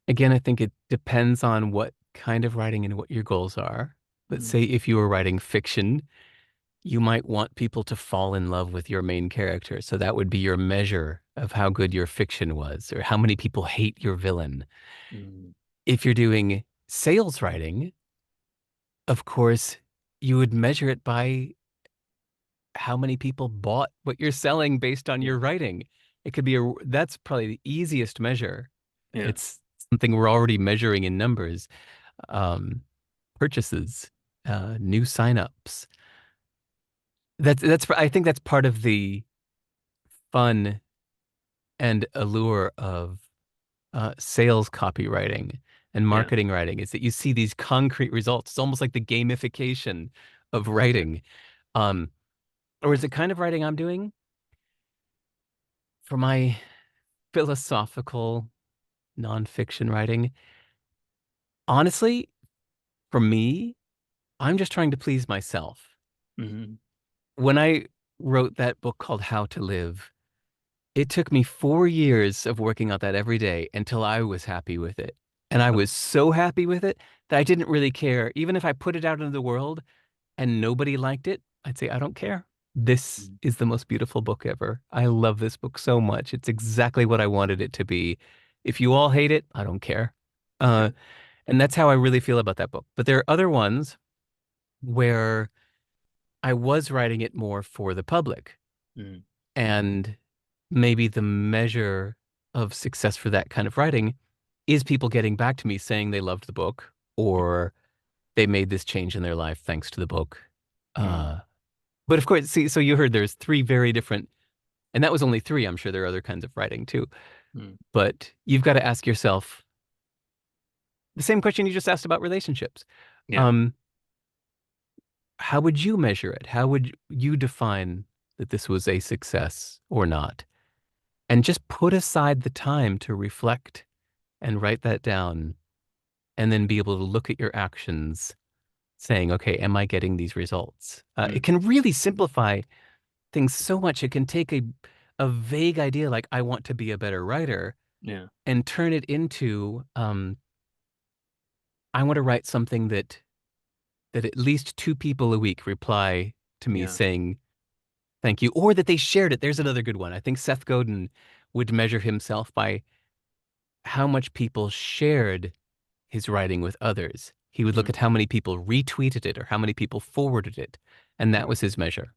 Again, I think it depends on what kind of writing and what your goals are. But Mm. say if you were writing fiction, you might want people to fall in love with your main character. So that would be your measure of how good your fiction was, or how many people hate your villain. Mm. If you're doing sales writing, of course, you would measure it by how many people bought what you're selling based on Yeah. your writing. It could be that's probably the easiest measure. Yeah. It's something we're already measuring in numbers. Um, Purchases, new signups. I think that's part of the fun and allure of sales copywriting and Yeah. marketing writing is that you see these concrete results. It's almost like the gamification of Yeah. writing. Um, or is it kind of writing I'm doing for my philosophical nonfiction writing? Honestly, for me, I'm just trying to please myself. Hmm. When I wrote that book called How to Live, it took me 4 years of working on that every day until I was happy with it. And I was so happy with it that I didn't really care. Even if I put it out into the world and nobody liked it, I'd say, I don't care. This is the most beautiful book ever. I love this book so much. It's exactly what I wanted it to be. If you all hate it, I don't care. Yeah. Uh, and that's how I really feel about that book. But there are other ones where I was writing it more for the public. Mm. And maybe the measure of success for that kind of writing is people getting back to me saying they loved the book or they made this change in their life thanks to the book. Mm. Uh, but of course, see, so you heard there's three very different, and that was only three. I'm sure there are other kinds of writing too. Mm. But you've got to ask yourself the same question you just asked about relationships. Yeah. Um, how would you measure it? How would you define that this was a success or not? And just put aside the time to reflect and write that down and then be able to look at your actions saying, okay, am I getting these results? It Mm. can really simplify things so much. It can take a vague idea like, I want to be a better writer Yeah. and turn it into, I want to write something that at least two people a week reply to me Yeah. saying thank you, or that they shared it. There's another good one. I think Seth Godin would measure himself by how much people shared his writing with others. He would look Mm. at how many people retweeted it or how many people forwarded it, and that Mm. was his measure.